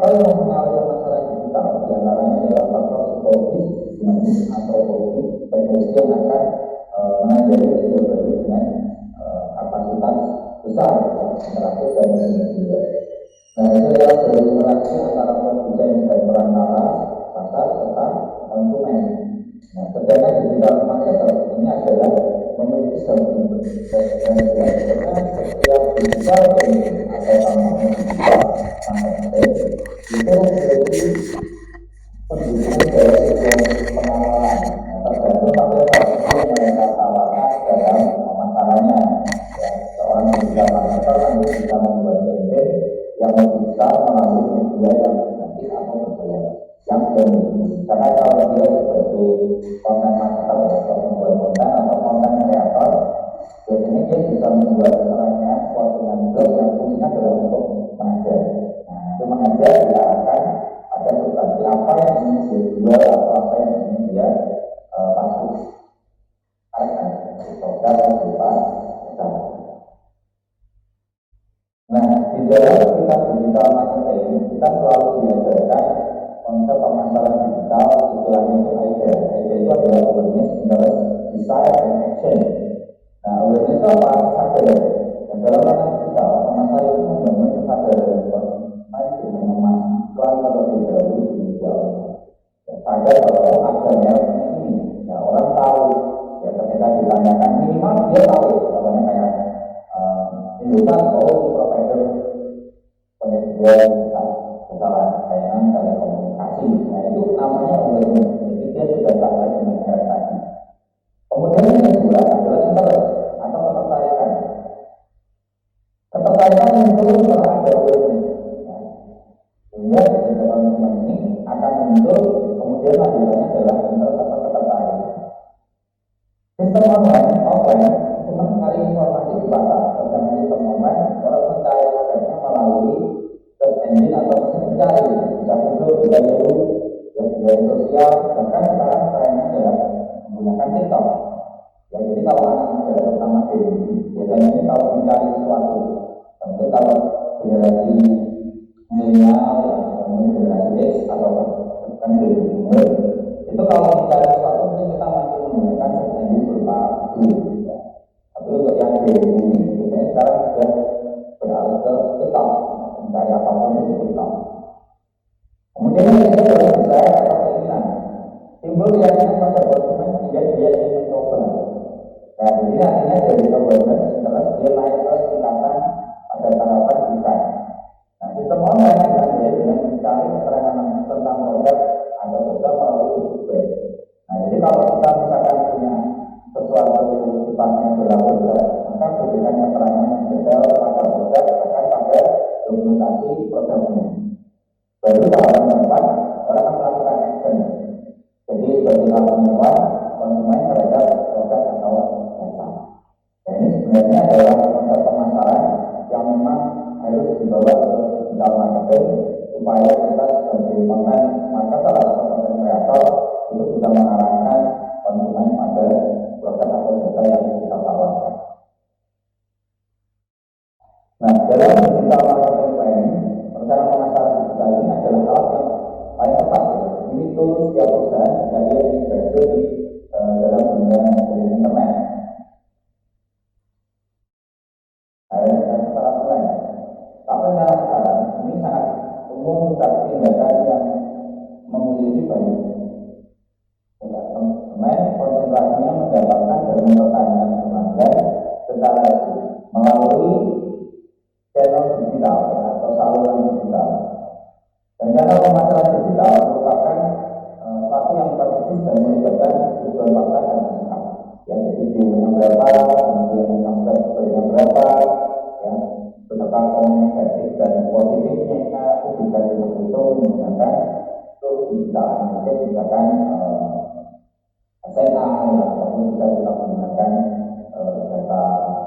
Faktor yang mempengaruhi masalah digital diantaranya adalah faktor psikologis, humanis, antropologis, teknologi yang akan mengajari media baru dengan kapasitas besar interaktif dan media. Nah, itu adalah dari interaksi antara produsen dan perantara pasar serta konsumen. Nah, sedangkan digital marketer ini adalah memiliki setiap digital atau sama digital marketing itu memiliki pendidikan dari pengenalan tergantung pada strategi yang mereka tawarkan dalam pemasarannya. Ya, seorang digital marketer nanti bisa membuat campaign yang lebih besar melalui media yang nanti atau berbayar yang karena kalau dia sebagai konten marketer atau membuat konten atau konten kreator, biasanya dia bisa membuat misalnya postingan blog yang fungsinya adalah untuk mengajar. Nah, itu mengajar dia akan ada substansi apa yang ingin dia jual atau apa yang ingin dia pasti ada produk yang berupa usaha. Nah, di dalam kita digital marketing kita selalu diajarkan konsep pemasaran digital, istilahnya itu AIDA. AIDA itu adalah awareness, interest, desire, and action. Nah, awareness itu apa? Sadar. Dan dalam ranah digital, pemasaran itu membangun kesadaran konsumen dengan memasukkan terlebih dahulu di media. Sadar bahwa ada mereknya ini. Ya, orang tahu. Ya, ketika ditanyakan minimal dia tahu. Contohnya kayak Indosat, provider penyedia misalnya layanan telekomunikasi. Nah, itu namanya awareness. Jadi dia sudah sadar dengan merek tadi. Kemudian yang kedua adalah interest atau ketertarikan. Ketertarikan yang muncul setelah ada awareness. Sehingga di konsumen ini akan muncul kemudian lanjutannya adalah interest atau ketertarikan. Sistem online, offline, cuma mencari informasi di pasar. Tentang sistem online, orang mencari produknya melalui search engine atau mesin pencari, bisa Google, bisa Yahoo, ya, media sosial, bahkan sekarang trennya adalah menggunakan TikTok. Ya, jadi kalau anak muda terutama biasanya ini kalau mencari sesuatu, mungkin kalau generasi milenial, generasi X atau kan itu kalau mencari sesuatu mungkin kita masih menggunakan search engine berupa Google. Ya. Tapi untuk yang ini, biasanya sekarang sudah beralih ke TikTok. Mencari apapun itu TikTok. Kemudian yang kedua adalah desire atau keinginan. Timbul keyakinan pada konsumen sehingga dia ingin mencoba. Nah, jadi artinya dari awareness interest dia naik ke tingkatan pada tahapan desain. Nah, sistem online dengan mencari keterangan tentang produk atau jasa melalui situs web. Nah, jadi kalau kita misalkan punya sesuatu sifatnya adalah produk, maka berikan keterangan yang detail pada produk akan pada dokumentasi produknya. Baru tahapan keempat orang akan melakukan action. Jadi sebagai tahapan keempat konsumen terhadap produk atau jasa. Dan ini sebenarnya adalah konsep pemasaran yang memang harus dibawa ke digital marketing supaya kita sebagai konten marketer atau konten kreator itu bisa mengarahkan konsumen pada produk atau jasa yang kita tawarkan. Nah, dalam digital marketing planning, rencana pemasaran digital ini adalah alat yang paling tepat. Ini tools setiap perusahaan jika dia ingin berhasil di dalam dunia internet. Dan secara mulai, tapi dalam sekarang ini sangat umum tapi tindakan yang memiliki banyak. Konsumen konsentrasinya mendapatkan dan mempertahankan pelanggan secara melalui channel digital atau saluran digital. Dan cara pemasaran digital merupakan suatu yang strategis dan melibatkan tujuan fakta dan angka. Ya, jadi view-nya berapa, kemudian subscriber-nya berapa, ya, betapa komunikatif dan positifnya publikasi itu menggunakan tools digital, mungkin misalkan SMA, ya, ataupun bisa kita menggunakan data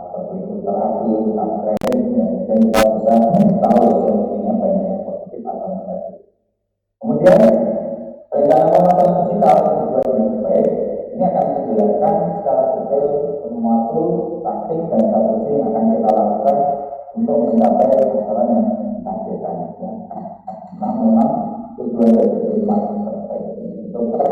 seperti Twitter aktif, subscribe, ya, dan kita bisa tahu sebenarnya banyak yang positif atau negatif. Kemudian rencana pemasaran digital yang dibuat dengan baik ini akan menjelaskan secara detail semua tools, taktik dan strategi yang akan kita lakukan untuk mencapai pemasaran yang ditargetkan. Namun tujuan dari khidmat itu kan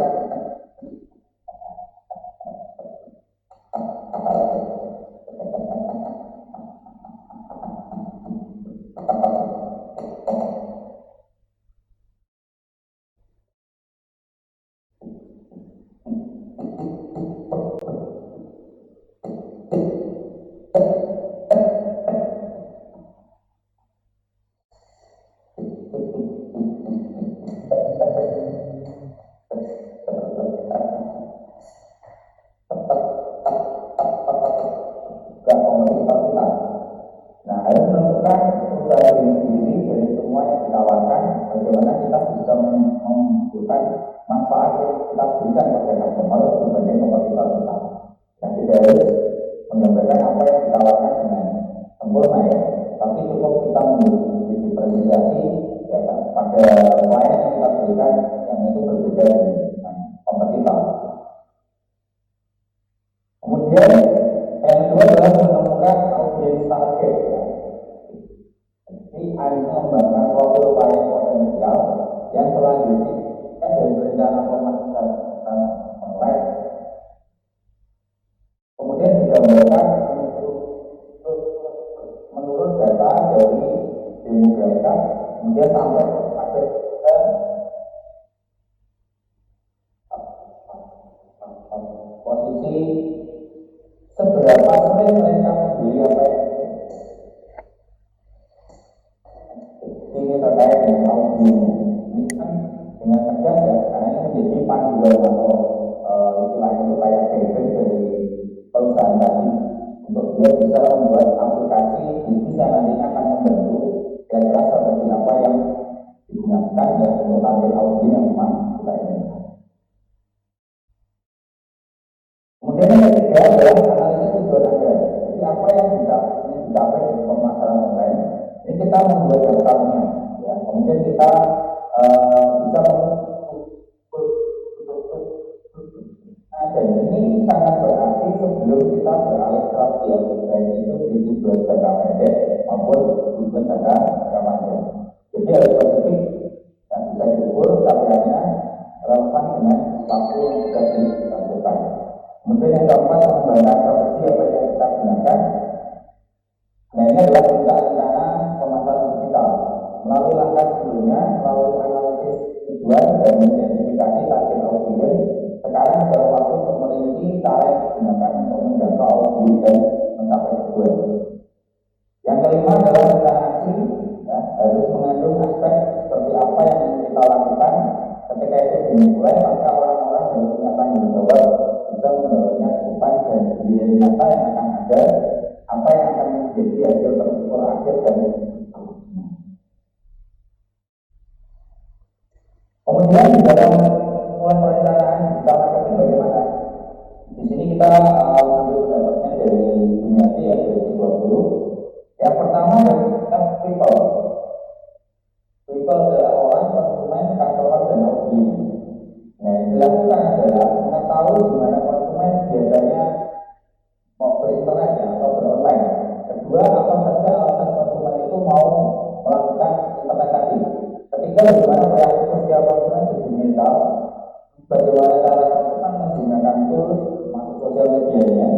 gak kompetitor kita. Nah, harus menentukan usaha diri sendiri dari semua yang ditawarkan, bagaimana kita bisa menunjukkan manfaat yang kita berikan kepada customer dibanding kompetitor kita. Nah, tidak harus menyampaikan apa yang ditawarkan dengan sempurna ya, tapi cukup kita memiliki diferensiasi ya, pada pelayanan yang kita berikan yang itu berbeda dengan kompetitor. Kemudian yang kedua adalah menemukan audiens target ya. Jadi harus mengembangkan profil klien potensial yang selanjutnya dari rencana pemasaran online. Kemudian digambarkan menurut data dari demografika, kemudian sampai pada posisi seberapa sering mereka membeli apa ini terkait dengan audiens. Ini kan dengan tegas ya, karena ini menjadi panduan atau istilahnya itu kayak guidance dari perusahaan tadi untuk dia bisa membuat aplikasi bisnis yang nantinya akan membantu kira-kira seperti apa yang digunakan ya untuk target audiens yang memang kita inginkan. Kemudian yang ketiga adalah analisis tujuan Anda. Jadi apa yang bisa ini dicapai dari pemasaran online? Ini kita membuat daftarnya, ya. Kemudian kita bisa nah, dan ini sangat berarti sebelum kita beralih strategi baik itu di tujuan jangka pendek maupun tujuan jangka panjang. Jadi harus spesifik dan bisa diukur capaiannya relevan dengan waktu yang sudah dilakukan. Kemudian yang keempat, mengembangkan strategi apa yang kita gunakan. Nah, ini adalah rencana pemasaran digital melalui langkah sebelumnya, melalui analisis tujuan dan identifikasi target audiens. Sekarang adalah waktu untuk merinci cara yang digunakan untuk menjangkau audiens dan mencapai tujuan. Yang kelima adalah rencana aksi, ya, harus mengandung aspek seperti apa yang ingin kita lakukan. Ketika itu dimulai, maka orang-orang harus punya tanggung jawab bisa membawanya ke depan dan biaya nyata yang akan ada, apa yang akan menjadi hasil terukur akhir dari kemudian di dalam mulai perencanaan digital marketing bagaimana? Di sini kita ambil pendapatnya dari Dunyati ya, dari 20. Yang pertama adalah people. People adalah orang, konsumen, customer, dan audiens. Nah, yang dilakukan adalah mengetahui di mana konsumen biasanya mau berinternet ya, atau beronline. Kedua, apa saja alasan konsumen itu mau melakukan internet tadi. Ketiga, bagaimana reaksi sosial konsumen di digital, bagaimana cara konsumen menggunakan tools masuk sosial medianya.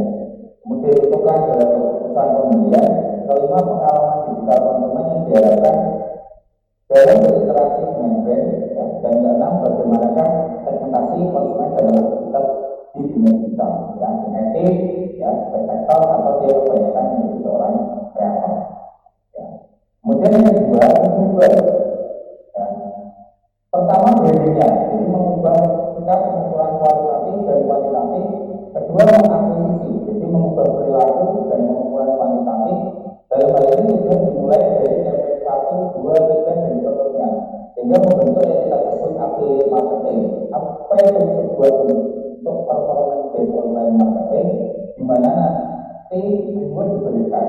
Kemudian tentukan dalam keputusan pembelian. Kelima, pengalaman digital konsumen yang diharapkan dalam berinteraksi dengan brand ya. Dan keenam, bagaimanakah segmentasi konsumen dalam aktivitas di dunia digital ya, genetik ya, sektor atau dia kebanyakan menjadi seorang kreator ya. Kemudian yang kedua ya. Pertama brandingnya, jadi mengubah sikap pengukuran kualitatif dan kuantitatif. Kedua mengakuisisi, jadi mengubah perilaku dan pengukuran kuantitatif. Dalam hal ini sudah dimulai dari level 1, 2, 3 dan seterusnya, sehingga membentuk yang kita sebut affiliate marketing. Apa itu sebuah bentuk performance based online marketing, di mana nanti reward diberikan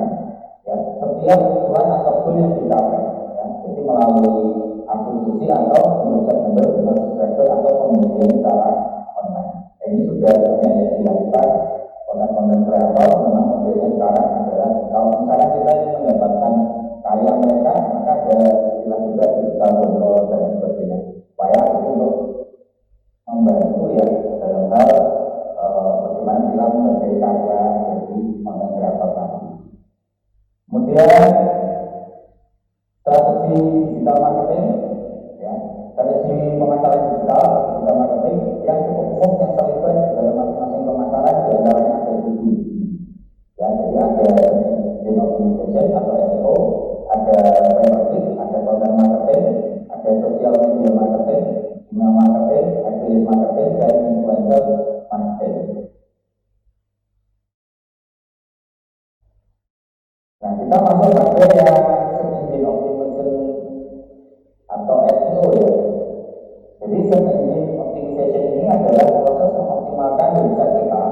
ya setiap ukuran atau goal yang dicapai ya. Jadi melalui akuisisi atau membuat member dengan subscriber atau pembelian secara online. Ini sudah banyak yang dilakukan konten-konten kreator. Memang modelnya sekarang adalah kalau misalnya kita ingin mendapatkan karya mereka, maka ada istilah juga digital download dan sebagainya. Supaya Jadi search engine optimization ini adalah proses mengoptimalkan website kita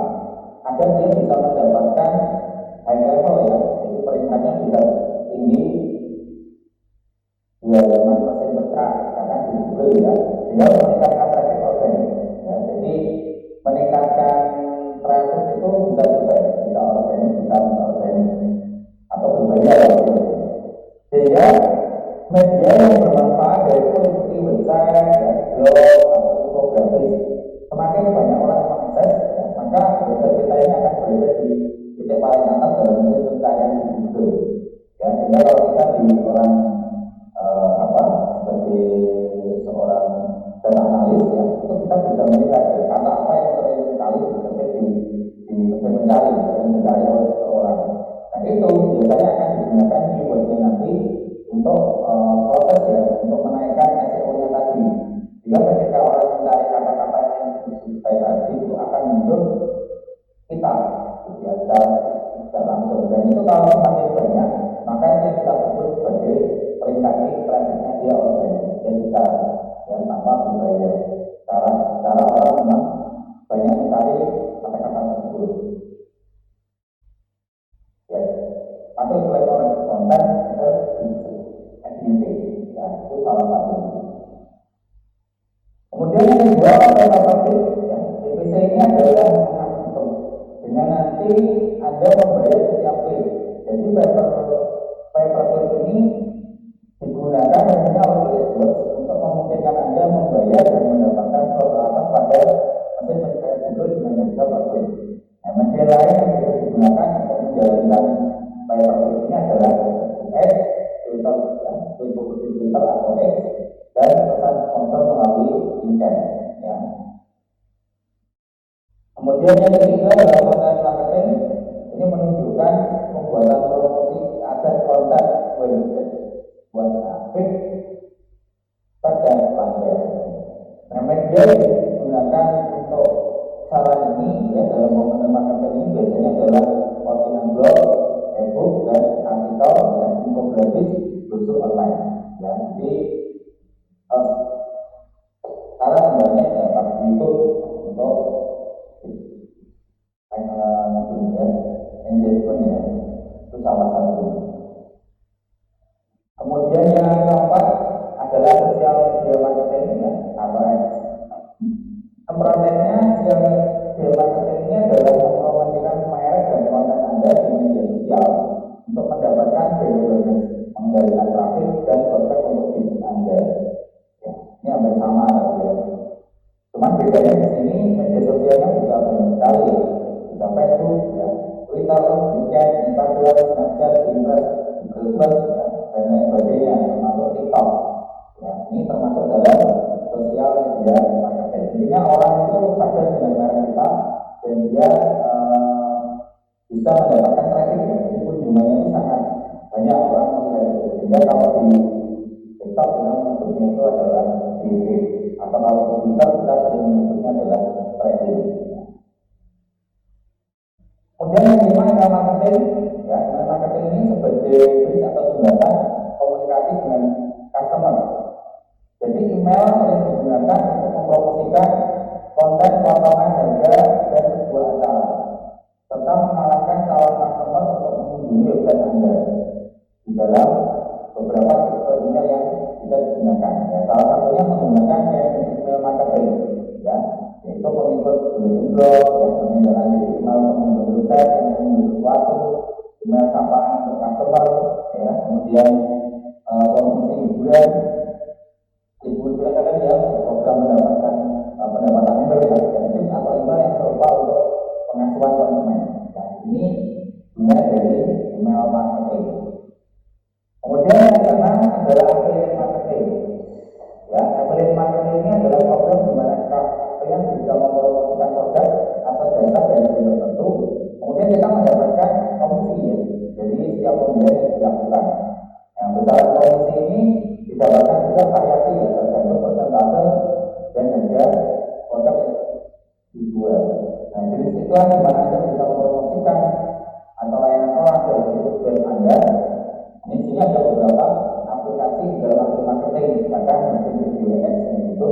agar dia bisa mendapatkan high level ya, jadi peringkatnya bisa tinggi di halaman mesin berkah karena di Google ya, sehingga meningkatkan traffic organik ya. Jadi meningkatkan traffic itu bisa organik, bisa organik atau berbayar ya. Sehingga media yang bermanfaat yaitu seperti website, ya, blog, atau infografis, semakin banyak orang yang mengakses, ya, maka website kita ini akan berada di titik paling atas dalam mesin pencarian di Google. Ya, sehingga kalau kita di orang sebagai seorang data analis ya, itu kita bisa melihat ya, kata apa yang sering sekali diketik di mesin pencari yang dicari oleh seseorang. Nah itu biasanya akan digunakan keywordnya nanti untuk proses ya, untuk menaikkan SEO-nya tadi. Jika ketika orang mencari kata-kata yang disukai tadi itu akan muncul kita ya, secara langsung. Dan itu kalau semakin banyak, maka itu kita sebut sebagai peringkat trafficnya dia organik dan bisa yang tanpa berbayar. Cara orang memang banyak mencari kata-kata tersebut. Ya, masuk ke level konten ke FYP, ya itu salah satu. Kemudian yang kedua adalah topik, ya PPC ini adalah dengan nanti Anda membayar setiap klik. Jadi pay-per-click ini digunakan hanya oleh AdWords untuk memungkinkan Anda membayar dan mendapatkan keuntungan pada mesin pencarian Google dengan harga per klik. Nah, media lain yang bisa digunakan untuk menjalankan pay-per-click ini adalah Ads, Twitter atau X, dan pesan sponsor melalui LinkedIn. Ya. Kemudian yang ketiga adalah konten marketing. Ini menunjukkan pembuatan promosi aset konten website buat traffic pada pelanggan. Nah, media yang digunakan untuk cara ini ya dalam konten marketing ini biasanya adalah postingan blog, ebook, dan artikel dan infografis brosur online. Ya, jadi cara sebenarnya dapat YouTube untuk engagement ya, itu salah satu. Kemudian yang keempat adalah sosial media marketing ya, atau ads. Perannya sosial media marketing ini adalah mempromosikan merek dan konten Anda di media sosial untuk mendapatkan brand awareness, menggalikan traffic dan prospek untuk bisnis Anda. Ya, ini hampir sama ya. Cuman bedanya di sini media sosialnya bisa banyak sekali, bisa Facebook, ya, Twitter, LinkedIn, Instagram, Snapchat, Pinterest, Google Plus, ya, dan lain sebagainya, termasuk TikTok. Ya, ini termasuk dalam sosial media marketing. Intinya orang itu sadar dengan merek kita dan dia bisa mendapatkan traffic. Ya. Jadi kunjungannya ini sangat banyak orang melihat itu. Sehingga kalau di TikTok kita menyebutnya itu adalah DV, atau kalau di Twitter kita sering menyebutnya adalah tracking. Kemudian yang kelima email marketing. Ya, email marketing ini sebagai bridge atau jembatan komunikasi dengan customer. Jadi email sering digunakan untuk mempromosikan konten potongan harga dan sebuah acara, serta mengarahkan calon customer untuk mengunjungi website Anda di dalam beberapa tipe email yang bisa digunakan. Ya, salah satunya menggunakan email marketing, ya, yaitu mengikut bulletin blog, yang menindaklanjuti email pengunjung website yang mengunjungi sesuatu, email sapaan untuk customer, ya, kemudian konsumsi hiburan kan ya, program mendapatkan pendapatan member ya, tips atau email yang berupa untuk pengasuhan konsumen. Nah, ini guna dari email marketing. Kemudian yang keenam adalah affiliate marketing. Ya, affiliate marketing ini adalah program di mana kalian bisa mempromosikan produk atau jasa dari brand tertentu. Kemudian kita mendapatkan komisi ya. Jadi setiap pembelian yang dilakukan. Yang besaran komisi ini didapatkan juga variasi ya, tergantung persentase dan harga produk yang dijual. Nah, jenis iklan di mana Anda bisa mempromosikan atau layanan orang dari situs web Anda. Di sini ada beberapa aplikasi di dalam marketing, misalkan mesin video ads yang itu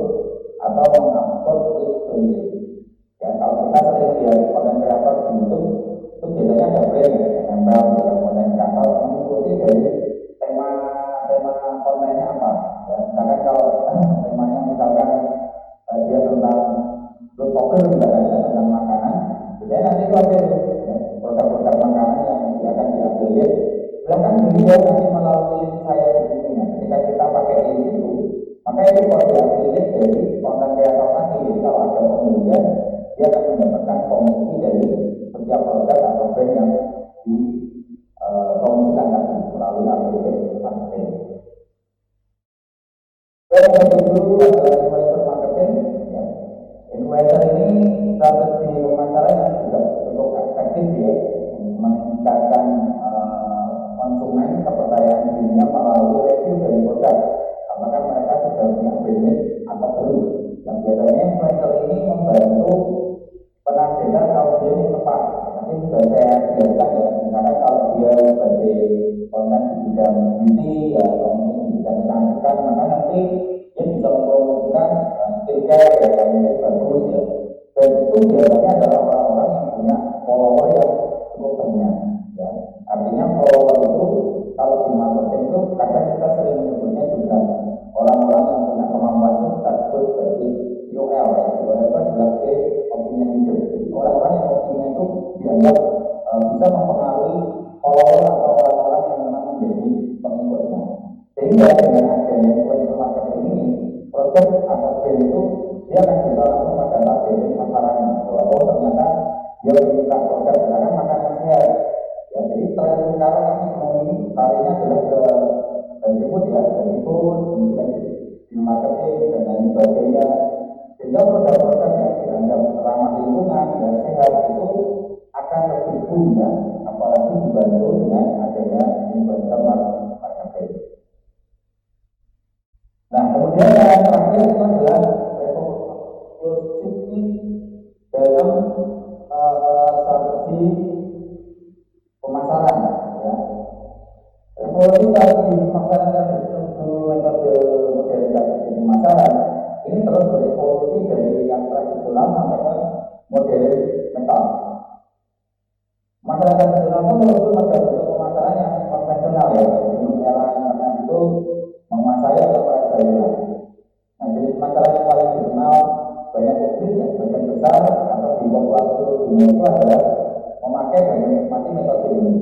Open misalkan ya, tentang makanan, jadi nanti itu ada ya, produk-produk makanan yang nanti akan diafiliat. Silahkan beli ya nanti melalui saya di sini. Nah, ketika kita pakai link itu, maka itu kalau diafiliat dari konten kreator tadi. Jadi kalau ada pembelian, dia akan mendapatkan komisi dari setiap produk atau brand yang dipromosikan tadi melalui afiliat marketing. Dan yang kedua adalah influencer marketing. Ya. Influencer ini strategi pemasaran yang juga cukup efektif ya, meningkatkan konsumen kepercayaan dirinya melalui review dari produk. Apakah mereka sudah punya brand atau belum? Yang biasanya influencer ini membantu penasihat kalau dia ini tepat. Nanti sudah saya jelaskan ya. Misalkan kalau dia sebagai konten di bidang beauty ya, atau mungkin di bidang kecantikan, maka nanti dia bisa mempromosikan skincare ya, yang mungkin bagus ya. Dan itu biasanya adalah orang-orang yang punya follower yang cukup banyak. Ya. Artinya follower itu kalau di marketing itu kadang kita sering menyebutnya juga orang-orang yang punya kemampuan itu kita sebut sebagai KOL ya. KOL itu adalah key opinion leader. Orang-orang yang opinion itu dianggap bisa mempengaruhi follower atau orang-orang yang memang menjadi pengikutnya. Sehingga dengan adanya influencer marketing ini, produk atau brand itu dia akan bisa langsung pada targeting pasarannya. Oh ternyata dia menyuka produk misalkan makanan sehat. Ya, jadi tren sekarang ini larinya adalah ke food ya, dari food, kemudian di marketing dan lain sebagainya. Sehingga produk-produk yang dianggap ramah lingkungan dan sehat itu akan lebih boom ya, apalagi dibantu dengan adanya influencer marketing. Nah, kemudian yang terakhir itu adalah revolusi dalam strategi pemasaran ya. Revolusi strategi pemasaran menuju metode modern strategi pemasaran ini terus berevolusi dari yang tradisional sampai ke modern metal. Masalah tradisional itu merupakan bentuk pemasaran yang konvensional ya. Di era internet itu menguasai atau merajalela. Nah, jadi masalah yang paling dikenal banyak publik yang sebagian besar atau di populer seluruh dunia itu adalah memakai dan menikmati metode ini.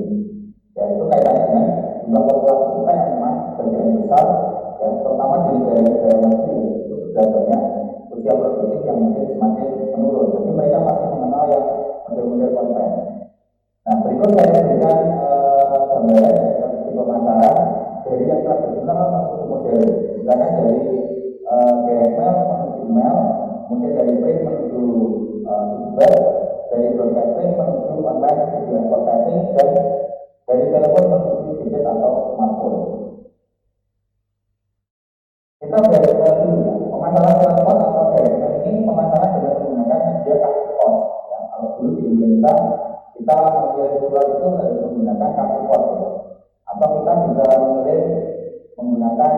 Ya, itu kaitannya dengan jumlah populasi kita yang memang sebagian besar, ya, terutama di daerah-daerah masjid itu sudah banyak usia produktif yang mungkin semakin menurun. Jadi mereka masih mengenal yang model-model konven. Nah, berikut saya berikan gambaran strategi pemasaran dari yang tradisional masuk ke modern. Misalkan dari GML menuju email, mungkin dari print menuju web, dari broadcasting menuju online media advertising, dan dari telepon menuju gadget atau smartphone. Kita belajar dulu ya, pemasaran telepon atau GML ini pemasaran dengan menggunakan media kartu pos. Ya, kalau dulu di Indonesia kita mengirim surat itu harus menggunakan kartu pos ya. Atau kita bisa mengirim menggunakan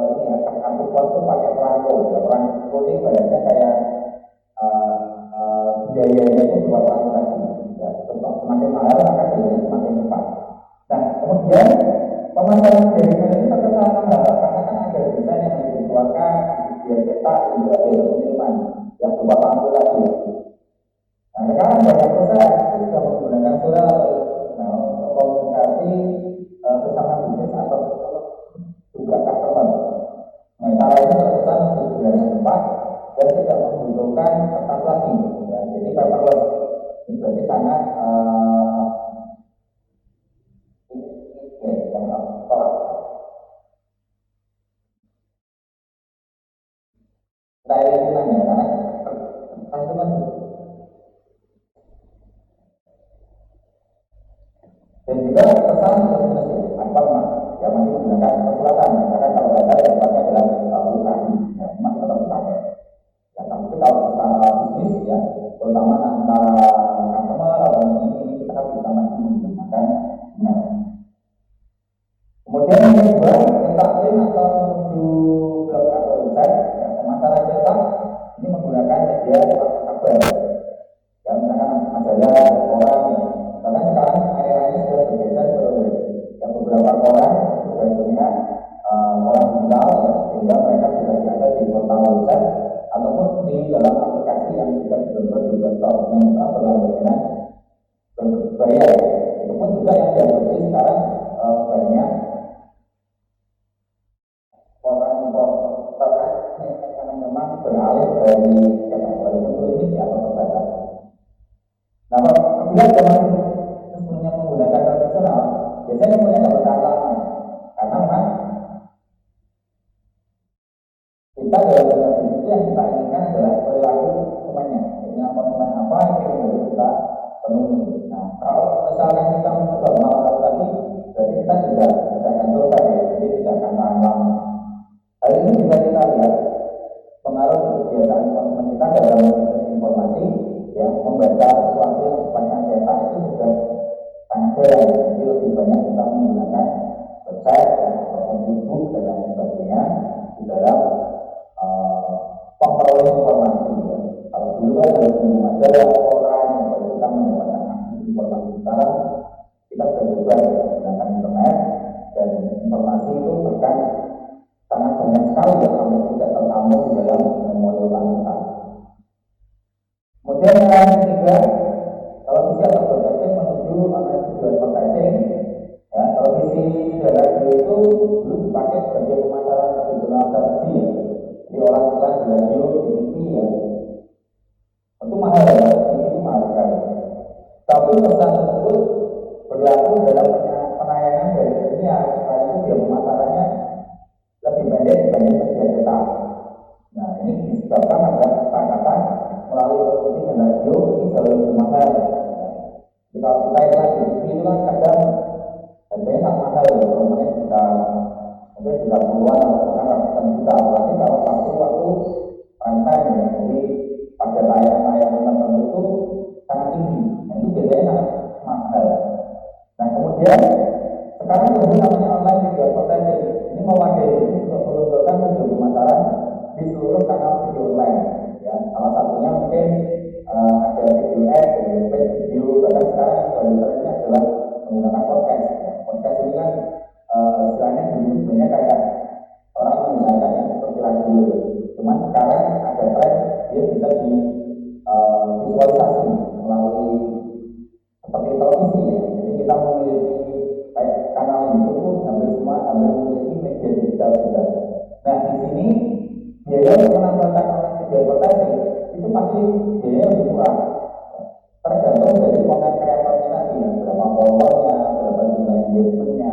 ini ya, kartu pos itu pakai perangko ya. Perangko ini biasanya kayak biayanya itu dua perangko tadi ya. Semakin mahal maka biayanya semakin cepat. Nah kemudian pemasaran dari ini terkesan mahal karena kan ada desain yang harus dikeluarkan, biaya cetak, juga biaya pengiriman yang berupa perangko tadi ya. Nah sekarang banyak perusahaan itu sudah menggunakan surat untuk komunikasi sesama bisnis atau juga customer. Nah cara itu terkesan lebih sederhana cepat dan tidak membutuhkan kertas lagi. Ya, jadi paperless. Ini berarti sangat saya bilang ya karena kertas itu kan. Dan juga pesan plus atau ya masih menggunakan persulatan. Misalkan kalau data yang dipakai adalah aplikasi, ya, masih tetap dipakai. Ya, tapi kalau kita bisnis ya, terutama antara customer atau ini kita harus bisa masih menggunakan email. Kemudian yang kedua, cetak print atau menuju blog atau website. Ya, pemasaran cetak ini menggunakan media cetak kabar. Ya, misalkan majalah, koran ya. Bahkan sekarang akhir-akhir sudah bergeser ke web. Dan beberapa koran sudah punya koran digital ya, sehingga mereka bisa diakses di portal website ataupun di dalam aplikasi yang bisa didownload kita dalam dunia bisnis itu yang kita inginkan adalah perilaku konsumennya. Jadi konsumen apa yang harus kita penuhi. Nah, kalau misalkan kita mencoba melakukan tadi, berarti kita tidak akan berubah ya, jadi tidak akan tahan lama. Hal ini bisa kita lihat pengaruh kebiasaan konsumen kita dalam mengakses informasi, ya, membaca sesuatu yang sifatnya cetak itu sudah sangat jarang. Jadi lebih banyak kita menggunakan website, ya, ataupun e-book dan lain sebagainya di dalam memperoleh informasi. Ya. Kalau dulu kan harus majalah, koran, baru kita mendapatkan akses informasi. Sekarang kita sudah bebas menggunakan internet dan informasi itu bahkan sangat banyak sekali yang sampai tidak tersambung di dalam memori otak kita. Kemudian yang ketiga, kalau bisa advertising menuju video advertising, ya, kalau visi dari radio itu dulu dipakai sebagai pemasaran tradisional tadi, ya. Jadi orang iklan di radio, di TV, ya, itu mahal ya, itu mahal sekali. Tapi pesan tersebut berlaku dalam penayangan dari dunia, karena itu dia pemasarannya lebih pendek dibanding media cetak. Nah, ini disebabkan ada kesepakatan melalui televisi dan radio ini jauh lebih mahal. Jadi kalau kita iklan di TV itu kan kadang harganya sangat mahal, ya, normalnya bisa mungkin 30-an atau bahkan ratusan juta. Apalagi kalau waktu prime time, ya, jadi pada tayangan-tayangan tertentu itu sangat tinggi. Nah, itu biasanya sangat mahal. Nah, kemudian sekarang itu namanya online video advertising. Ini mewadai untuk menunjukkan video pemasaran di seluruh kanal video online. Ya, salah satunya mungkin ada video ads, video, bahkan sekarang yang baru trennya adalah menggunakan podcast. Ya. Podcast ini kan istilahnya dulu sebenarnya kayak orang menggunakan yang seperti radio. Cuman sekarang ada tren dia bisa di visualisasi melalui seperti televisi, ya. Jadi kita memiliki kayak kanal YouTube pun hampir memiliki media digital juga. Nah, di sini biaya untuk menampilkan online video advertising itu pasti biaya lebih murah. Tergantung dari konten kreatornya tadi, ya, berapa followernya, berapa jumlah engagementnya,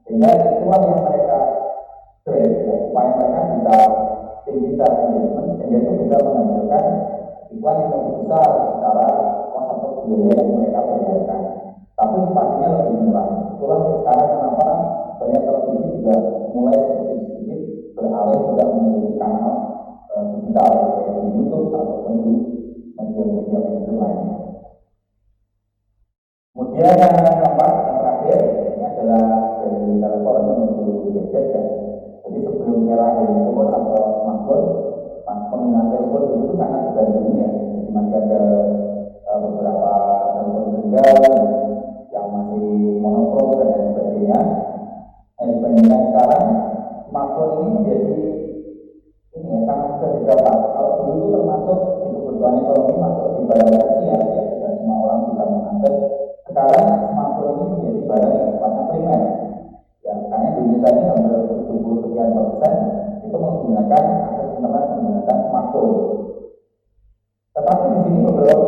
sehingga itulah yang mereka create, ya, supaya mereka bisa tinggi secara engagement, sehingga itu bisa menghasilkan iklan yang lebih besar secara konsep biaya yang mereka bayarkan. Tapi pastinya lebih murah. Itulah sekarang kenapa banyak televisi juga mulai sedikit beralih juga memiliki kanal digital, ya, di YouTube ataupun di media-media lainnya. Kemudian yang keempat, yang terakhir, ini adalah dari telepon menuju gadget, ya. Jadi sebelum era handphone atau smartphone, penggunaan telepon itu sangat bergantung, ya. Jadi masih ada beberapa telepon genggam yang masih monokrom dan lain sebagainya. Dan dibandingkan sekarang, smartphone ini menjadi ini, ya, sangat mudah didapat. Kalau dulu itu termasuk di kebutuhan ekonomi masuk di barang tersier, ya, dan semua orang bisa mengakses. Sekarang smartphone ini menjadi barang yang sifatnya primer. Ya, karena di Indonesia ini hampir 70% itu menggunakan akses internet menggunakan smartphone. Tetapi di sini beberapa